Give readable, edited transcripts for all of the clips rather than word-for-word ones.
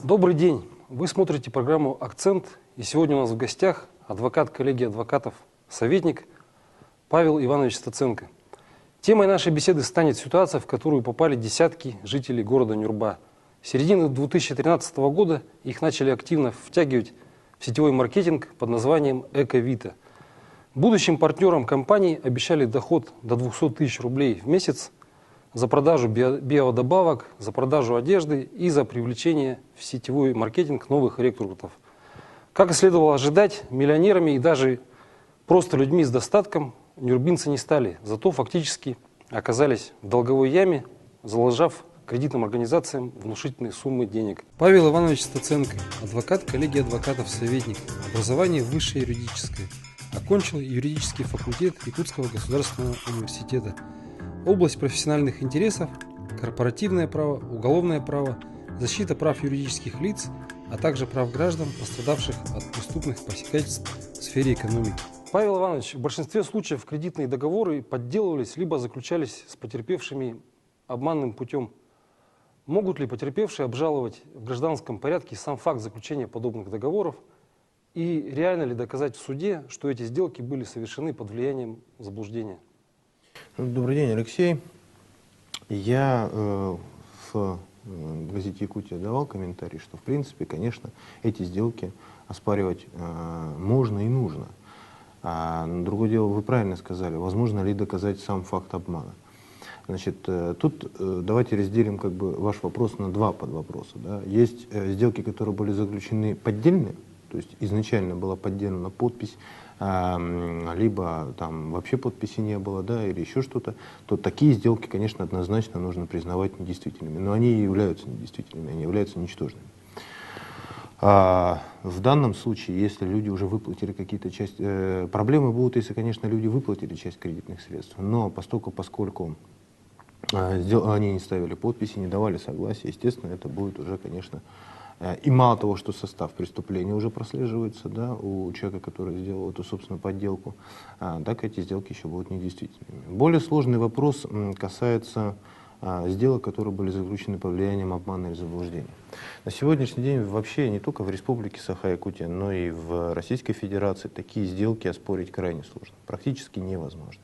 Добрый день! Вы смотрите программу «Акцент», и сегодня у нас в гостях адвокат коллегии адвокатов, советник Павел Иванович Стаценко. Темой нашей беседы станет ситуация, в которую попали десятки жителей города Нюрба. С середины 2013 года их начали активно втягивать в сетевой маркетинг под названием «Эко-Вита». Будущим партнерам компании обещали доход до 200 тысяч рублей в месяц за продажу биодобавок, за продажу одежды и за привлечение в сетевой маркетинг новых рекрутов. Как и следовало ожидать, миллионерами и даже просто людьми с достатком нюрбинцы не стали, зато фактически оказались в долговой яме, заложив кредитным организациям внушительные суммы денег. Павел Иванович Стаценко, адвокат коллегии адвокатов, советник, образование высшее юридическое, окончил юридический факультет Якутского государственного университета. Область профессиональных интересов – корпоративное право, уголовное право, защита прав юридических лиц, а также прав граждан, пострадавших от преступных посягательств в сфере экономики. Павел Иванович, в большинстве случаев кредитные договоры подделывались либо заключались с потерпевшими обманным путем. Могут ли потерпевшие обжаловать в гражданском порядке сам факт заключения подобных договоров? И реально ли доказать в суде, что эти сделки были совершены под влиянием заблуждения? Добрый день, Алексей. Я в газете «Якутия» давал комментарий, что в принципе, конечно, эти сделки оспаривать можно и нужно. Другое дело, вы правильно сказали, возможно ли доказать сам факт обмана. Значит, тут давайте разделим как бы ваш вопрос на два подвопроса. Да. Есть сделки, которые были заключены поддельно, то есть изначально была подделана подпись, либо там вообще подписи не было, да, или еще что-то, то такие сделки, конечно, однозначно нужно признавать недействительными. Но они являются недействительными, они являются ничтожными. В данном случае, если люди уже выплатили какие-то части, проблемы будут, если, конечно, люди выплатили часть кредитных средств, но поскольку они не ставили подписи, не давали согласия, естественно, это будет уже, конечно, и мало того, что состав преступления уже прослеживается, да, у человека, который сделал эту, собственно, подделку, так эти сделки еще будут недействительными. Более сложный вопрос касается сделок, которые были заключены под влиянием обмана или заблуждения. На сегодняшний день вообще не только в Республике Саха-Якутия, но и в Российской Федерации такие сделки оспорить крайне сложно, практически невозможно.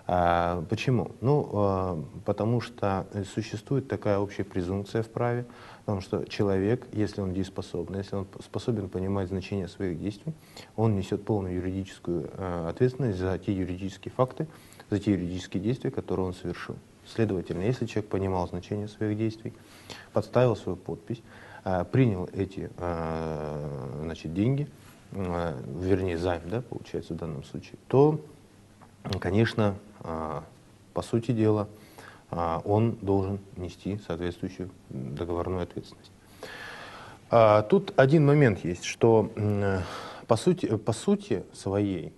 Почему? Ну, потому что существует такая общая презумпция в праве, потому что человек, если он дееспособен, если он способен понимать значение своих действий, он несет полную юридическую ответственность за те юридические факты, за те юридические действия, которые он совершил. Следовательно, если человек понимал значение своих действий, подставил свою подпись, принял эти значит, деньги, вернее займ, да, получается в данном случае, то, конечно, по сути дела, он должен нести соответствующую договорную ответственность. Тут один момент есть, что по сути своей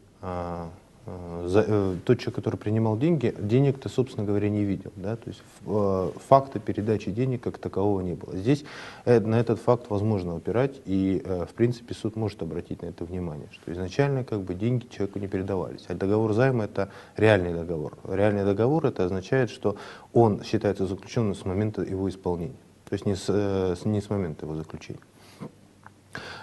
тот человек, который принимал деньги, денег-то, собственно говоря, не видел. Да? То есть факта передачи денег как такового не было. Здесь на этот факт возможно опирать, и в принципе суд может обратить на это внимание, что изначально как бы деньги человеку не передавались. А договор займа — это реальный договор. Реальный договор — это означает, что он считается заключенным с момента его исполнения, то есть не с момента его заключения.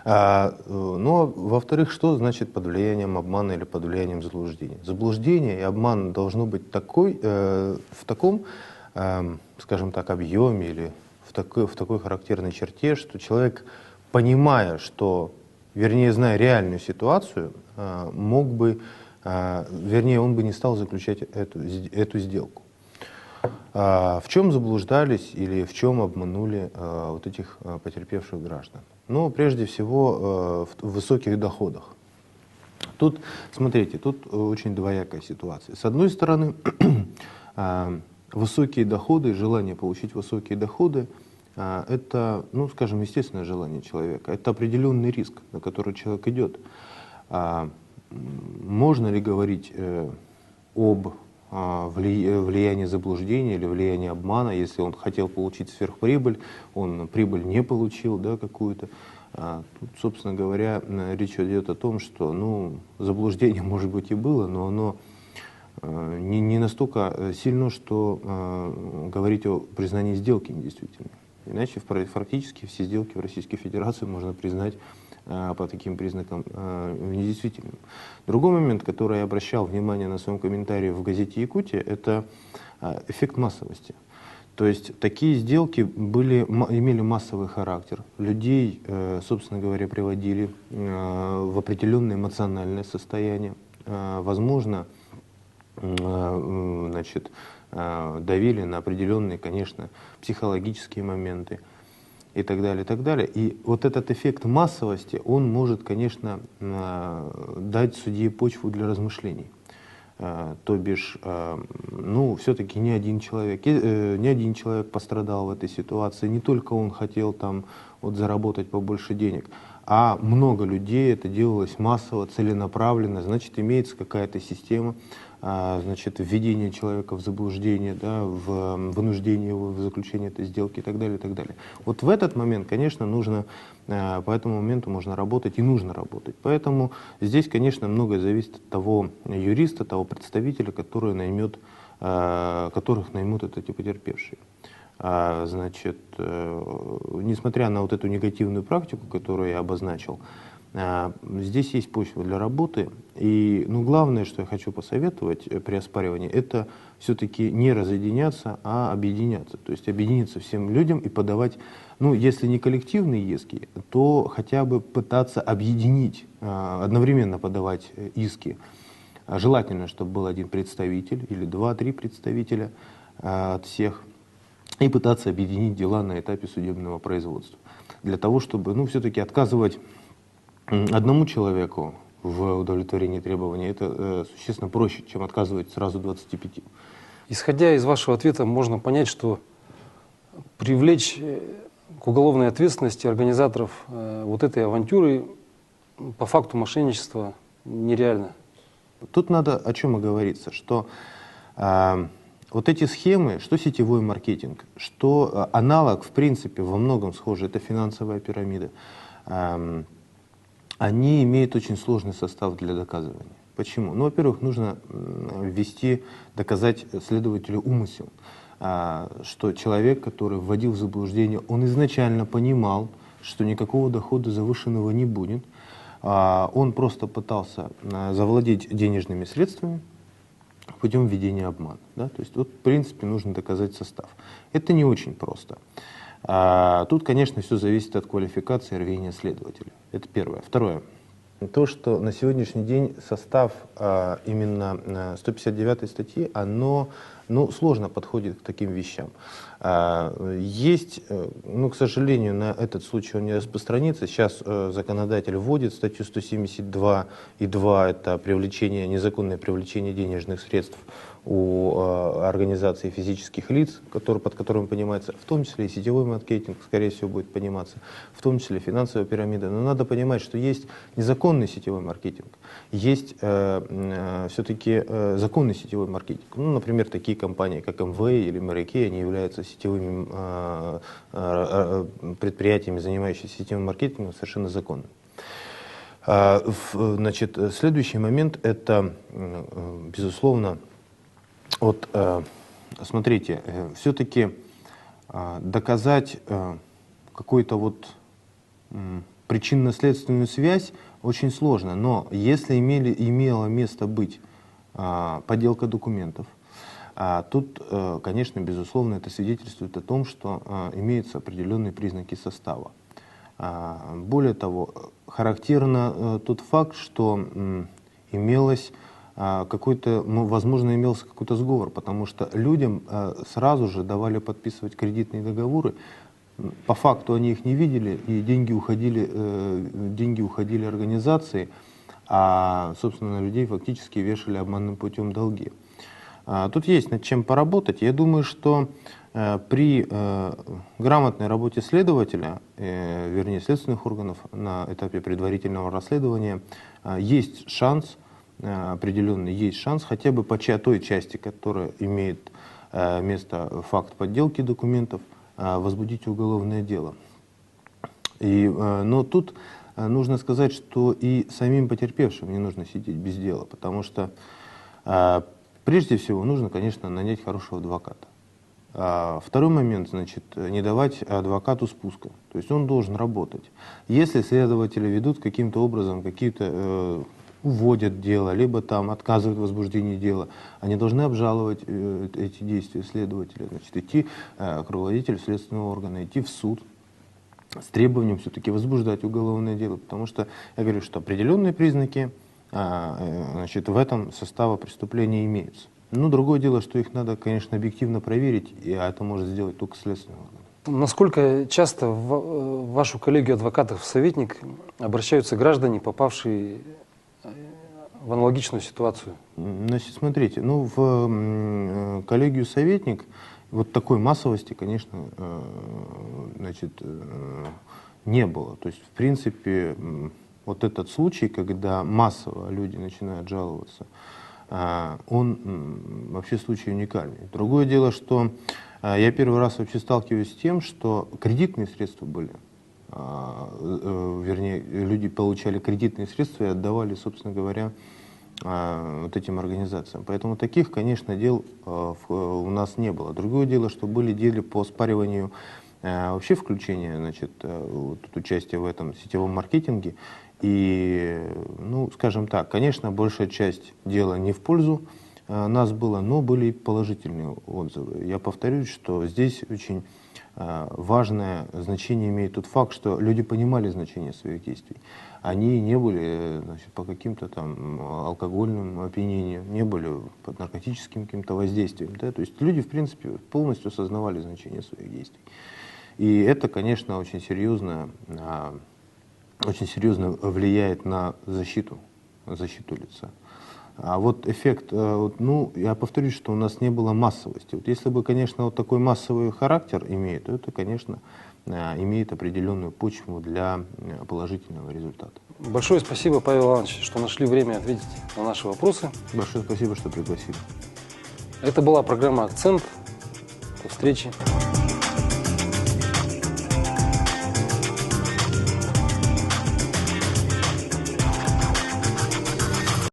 Ну, во-вторых, что значит под влиянием обмана или под влиянием заблуждения? Заблуждение и обман должно быть в таком, скажем так, объеме или в такой характерной черте, что человек, понимая, что, вернее, зная реальную ситуацию, он бы не стал заключать эту сделку. В чем заблуждались или в чем обманули вот этих потерпевших граждан? Ну, прежде всего, в высоких доходах. Тут, смотрите, тут очень двоякая ситуация. С одной стороны, высокие доходы, желание получить высокие доходы, это, ну, скажем, естественное желание человека. Это определенный риск, на который человек идет. Можно ли говорить об влияние заблуждения или влияние обмана, если он хотел получить сверхприбыль, он прибыль не получил, да, какую-то. Тут, собственно говоря, речь идет о том, что, ну, заблуждение, может быть, и было, но оно не настолько сильно, что говорить о признании сделки недействительной. Иначе фактически все сделки в Российской Федерации можно признать по таким признакам недействительным. Другой момент, который я обращал внимание на своем комментарии в газете «Якутия», это эффект массовости. То есть такие сделки имели массовый характер. Людей, собственно говоря, приводили в определенное эмоциональное состояние. Возможно, значит, давили на определенные, конечно, психологические моменты и так далее, и так далее. И вот этот эффект массовости, он может, конечно, дать судье почву для размышлений. То бишь, ну, все-таки не один человек пострадал в этой ситуации, не только он хотел там вот заработать побольше денег, а много людей, это делалось массово, целенаправленно, значит, имеется какая-то система, значит, введение человека в заблуждение, да, в вынуждение его в заключение этой сделки и так далее, и так далее. Вот в этот момент, конечно, нужно, по этому моменту можно работать и нужно работать. Поэтому здесь, конечно, многое зависит от того юриста, того представителя, которых наймут эти потерпевшие. Значит, несмотря на вот эту негативную практику, которую я обозначил, здесь есть почва для работы. И главное, что я хочу посоветовать при оспаривании, это все-таки не разъединяться, а объединяться. То есть объединиться всем людям и подавать, если не коллективные иски, то хотя бы пытаться объединить, одновременно подавать иски. Желательно, чтобы был один представитель или 2-3 представителя от всех, и пытаться объединить дела на этапе судебного производства. Для того, чтобы все-таки отказывать одному человеку в удовлетворении требований, это существенно проще, чем отказывать сразу 25. Исходя из вашего ответа, можно понять, что привлечь к уголовной ответственности организаторов вот этой авантюры по факту мошенничества нереально. Тут надо о чем оговориться, что вот эти схемы, что сетевой маркетинг, что аналог, в принципе, во многом схожий, это финансовая пирамида, они имеют очень сложный состав для доказывания. Почему? Во-первых, нужно доказать следователю умысел, что человек, который вводил в заблуждение, он изначально понимал, что никакого дохода завышенного не будет, он просто пытался завладеть денежными средствами путем введения обмана. Да? То есть, в принципе, нужно доказать состав. Это не очень просто. Тут, конечно, все зависит от квалификации и рвения следователя. Это первое. Второе. То, что на сегодняшний день состав именно 159 статьи, оно сложно подходит к таким вещам. Есть, к сожалению, на этот случай он не распространится. Сейчас законодатель вводит статью 172.2, это незаконное привлечение денежных средств у организаций физических лиц, под которыми понимается, в том числе и сетевой маркетинг, скорее всего, будет пониматься, в том числе финансовая пирамида. Но надо понимать, что есть незаконный сетевой маркетинг, есть все-таки законный сетевой маркетинг. Например, такие компании, как МВ или Моряки, они являются сетевыми предприятиями, занимающимися сетевым маркетингом, совершенно законными. Значит, следующий момент – это, безусловно, смотрите, все-таки доказать какую-то причинно-следственную связь очень сложно, но если имело место быть подделка документов, тут, конечно, безусловно, это свидетельствует о том, что имеются определенные признаки состава. Более того, характерно тот факт, что возможно, имелся какой-то сговор, потому что людям сразу же давали подписывать кредитные договоры. По факту они их не видели, и деньги уходили организации, а, собственно, людей фактически вешали обманным путем долги. Тут есть над чем поработать. Я думаю, что при грамотной работе следователя, вернее, следственных органов на этапе предварительного расследования есть шанс, определенный есть шанс хотя бы по той части, которая имеет место факт подделки документов, возбудить уголовное дело. Но тут нужно сказать, что и самим потерпевшим не нужно сидеть без дела, потому что Прежде всего, нужно, конечно, нанять хорошего адвоката. Второй момент, значит, не давать адвокату спуска. То есть он должен работать. Если следователи ведут каким-то образом, какие-то уводят дело, либо там отказывают в возбуждении дела, они должны обжаловать эти действия следователя, значит, идти к руководителю следственного органа, идти в суд с требованием все-таки возбуждать уголовное дело. Потому что я говорю, что определенные признаки значит, в этом состава преступления имеются. Ну, другое дело, что их надо, конечно, объективно проверить, и это может сделать только следственный орган. Насколько часто в вашу коллегию адвокатов-советник обращаются граждане, попавшие в аналогичную ситуацию? Значит, смотрите, ну, в коллегию советник вот такой массовости, конечно, значит, не было. То есть, в принципе, вот этот случай, когда массово люди начинают жаловаться, он вообще случай уникальный. Другое дело, что я первый раз вообще сталкиваюсь с тем, что кредитные средства были, вернее, люди получали кредитные средства и отдавали, собственно говоря, вот этим организациям. Поэтому таких, конечно, дел у нас не было. Другое дело, что были дела по оспариванию вообще включения, значит, вот, участия в этом сетевом маркетинге. И, ну, скажем так, конечно, большая часть дела не в пользу нас было, но были и положительные отзывы. Я повторюсь, что здесь очень важное значение имеет тот факт, что люди понимали значение своих действий. Они не были, значит, по каким-то там алкогольным опьянениям, не были под наркотическим каким-то воздействием. Да? То есть люди, в принципе, полностью осознавали значение своих действий. И это, конечно, очень серьезно влияет на защиту лица. А вот эффект, ну, я повторюсь, что у нас не было массовости. Вот если бы, конечно, вот такой массовый характер имеет, то это, конечно, имеет определенную почву для положительного результата. Большое спасибо, Павел Иванович, что нашли время ответить на наши вопросы. Большое спасибо, что пригласили. Это была программа «Акцент». До встречи.